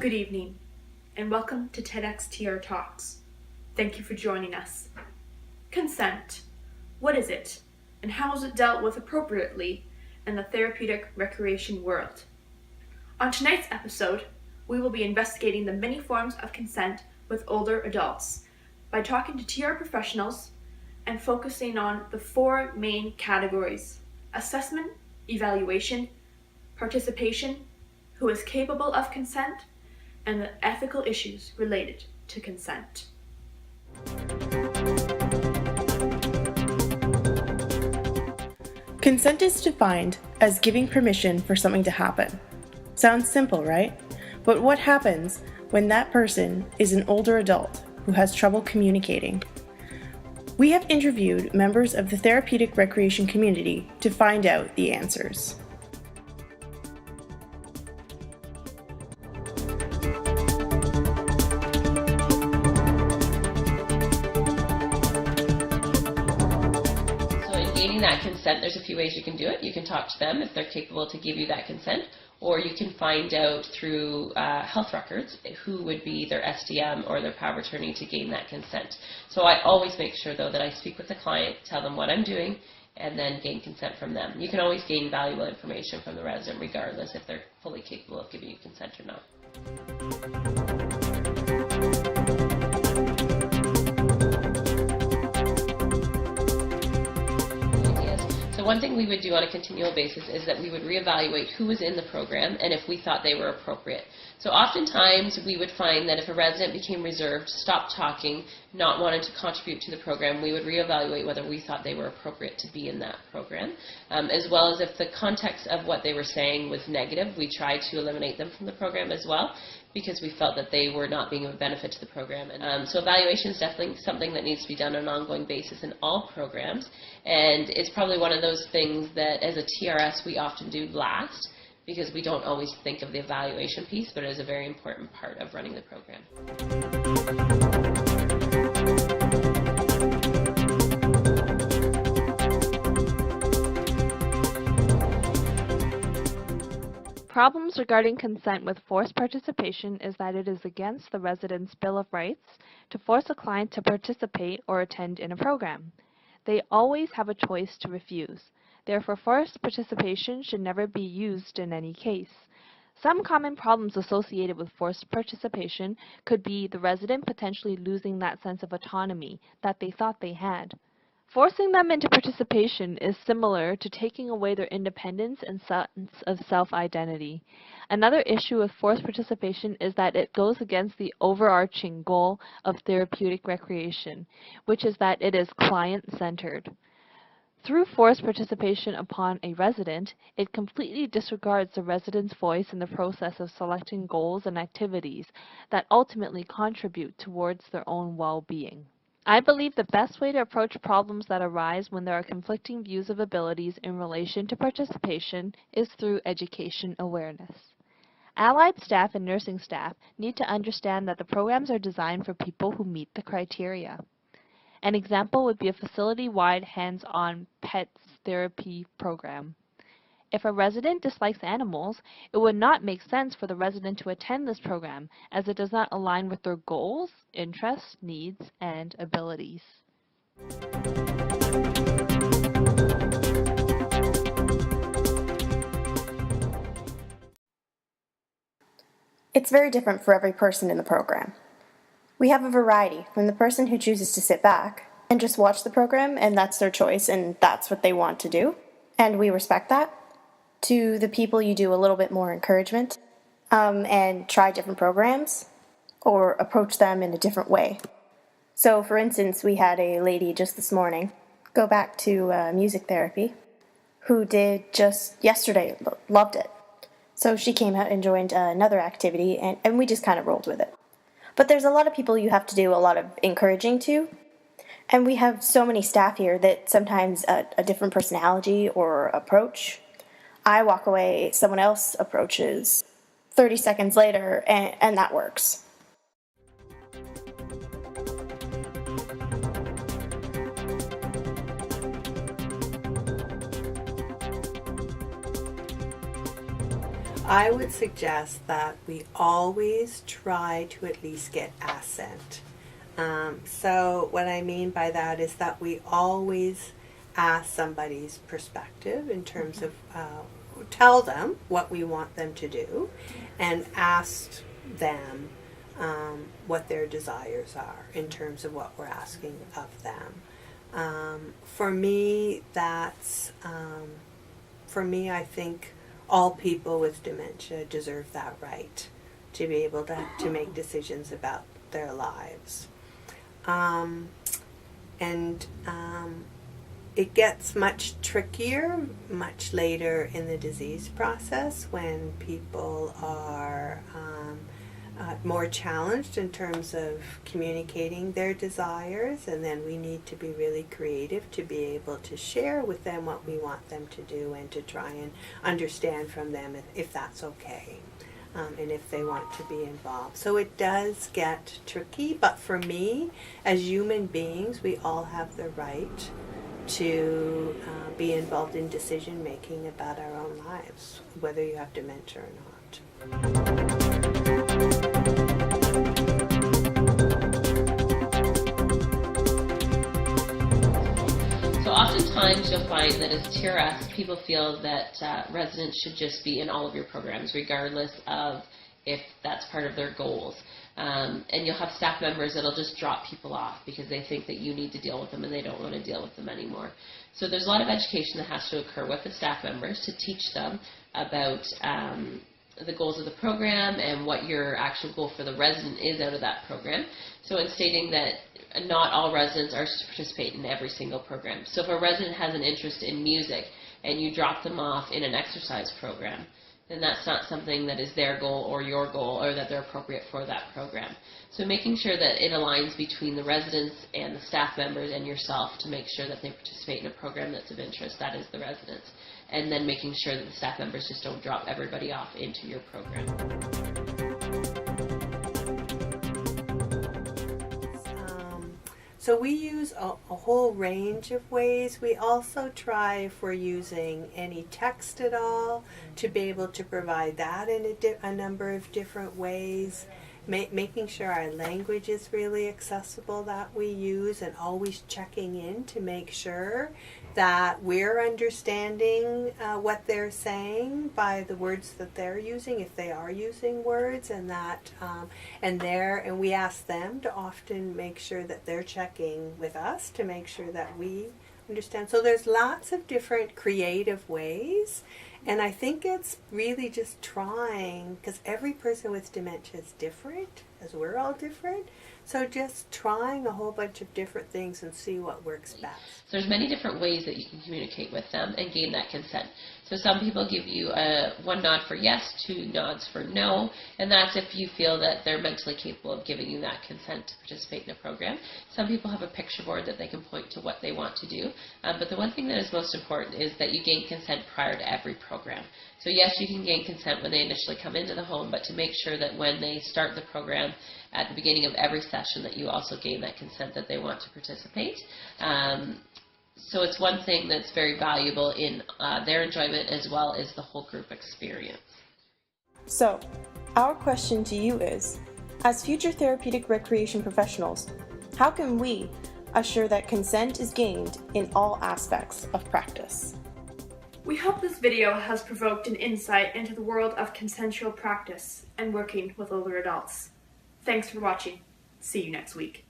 Good evening, and welcome to TEDxTR Talks. Thank you for joining us. Consent. What is it, and how is it dealt with appropriately in the therapeutic recreation world? On tonight's episode, we will be investigating the many forms of consent with older adults by talking to TR professionals and focusing on the four main categories: assessment, evaluation, participation, who is capable of consent, and the ethical issues related to consent. Consent is defined as giving permission for something to happen. Sounds simple, right? But what happens when that person is an older adult who has trouble communicating? We have interviewed members of the therapeutic recreation community to find out the answers. That consent, there's a few ways you can do it. You can talk to them if they're capable to give you that consent, or you can find out through health records who would be their SDM or their power of attorney to gain that consent. So I always make sure, though, that I speak with the client, tell them what I'm doing, and then gain consent from them. You can always gain valuable information from the resident regardless if they're fully capable of giving you consent or not. One thing we would do on a continual basis is that we would reevaluate who was in the program and if we thought they were appropriate. So oftentimes we would find that if a resident became reserved, stopped talking, not wanting to contribute to the program, we would reevaluate whether we thought they were appropriate to be in that program. As well as if the context of what they were saying was negative, we tried to eliminate them from the program as well, because we felt that they were not being of benefit to the program. So evaluation is definitely something that needs to be done on an ongoing basis in all programs, and it's probably one of those things that as a TRS we often do last, because we don't always think of the evaluation piece, but it is a very important part of running the program. Problems regarding consent with forced participation is that it is against the resident's Bill of Rights to force a client to participate or attend in a program. They always have a choice to refuse. Therefore, forced participation should never be used in any case. Some common problems associated with forced participation could be the resident potentially losing that sense of autonomy that they thought they had. Forcing them into participation is similar to taking away their independence and sense of self-identity. Another issue with forced participation is that it goes against the overarching goal of therapeutic recreation, which is that it is client-centered. Through forced participation upon a resident, it completely disregards the resident's voice in the process of selecting goals and activities that ultimately contribute towards their own well-being. I believe the best way to approach problems that arise when there are conflicting views of abilities in relation to participation is through education awareness. Allied staff and nursing staff need to understand that the programs are designed for people who meet the criteria. An example would be a facility-wide hands-on pets therapy program. If a resident dislikes animals, it would not make sense for the resident to attend this program, as it does not align with their goals, interests, needs, and abilities. It's very different for every person in the program. We have a variety, from the person who chooses to sit back and just watch the program, and that's their choice, and that's what they want to do, and we respect that, to the people you do a little bit more encouragement and try different programs or approach them in a different way. So, for instance, we had a lady just this morning go back to music therapy who did just yesterday, loved it. So she came out and joined another activity, and we just kind of rolled with it. But there's a lot of people you have to do a lot of encouraging to, and we have so many staff here that sometimes a different personality or approach, I walk away, someone else approaches 30 seconds later, and that works. I would suggest that we always try to at least get assent. So what I mean by that is that we always ask somebody's perspective in terms of tell them what we want them to do and ask them what their desires are in terms of what we're asking of them. For me, I think all people with dementia deserve that right to be able to make decisions about their lives. It gets much trickier much later in the disease process when people are more challenged in terms of communicating their desires, and then we need to be really creative to be able to share with them what we want them to do and to try and understand from them if that's okay. And if they want to be involved. So it does get tricky, but for me, as human beings, we all have the right to be involved in decision making about our own lives, whether you have dementia or not. So oftentimes you'll find that as TRS, people feel that residents should just be in all of your programs, regardless of if that's part of their goals. And you'll have staff members that'll just drop people off because they think that you need to deal with them and they don't want to deal with them anymore. So there's a lot of education that has to occur with the staff members to teach them about the goals of the program and what your actual goal for the resident is out of that program. So in stating that not all residents are to participate in every single program. So if a resident has an interest in music and you drop them off in an exercise program, then that's not something that is their goal or your goal or that they're appropriate for that program. So making sure that it aligns between the residents and the staff members and yourself to make sure that they participate in a program that's of interest, that is the residents. And then making sure that the staff members just don't drop everybody off into your program. So we use a whole range of ways. We also try, if we're using any text at all, to be able to provide that in a number of different ways. Making sure our language is really accessible that we use, and always checking in to make sure that we're understanding what they're saying by the words that they're using, if they are using words, and that and we ask them to often make sure that they're checking with us to make sure that we understand. So there's lots of different creative ways, and I think it's really just trying, because every person with dementia is different, as we're all different. So just trying a whole bunch of different things and see what works best. So there's many different ways that you can communicate with them and gain that consent. So some people give you one nod for yes, 2 nods for no, and that's if you feel that they're mentally capable of giving you that consent to participate in a program. Some people have a picture board that they can point to what they want to do, but the one thing that is most important is that you gain consent prior to every program. So yes, you can gain consent when they initially come into the home, but to make sure that when they start the program at the beginning of every session that you also gain that consent that they want to participate. So it's one thing that's very valuable in their enjoyment as well as the whole group experience. So, our question to you is, as future therapeutic recreation professionals, how can we assure that consent is gained in all aspects of practice? We hope this video has provoked an insight into the world of consensual practice and working with older adults. Thanks for watching. See you next week.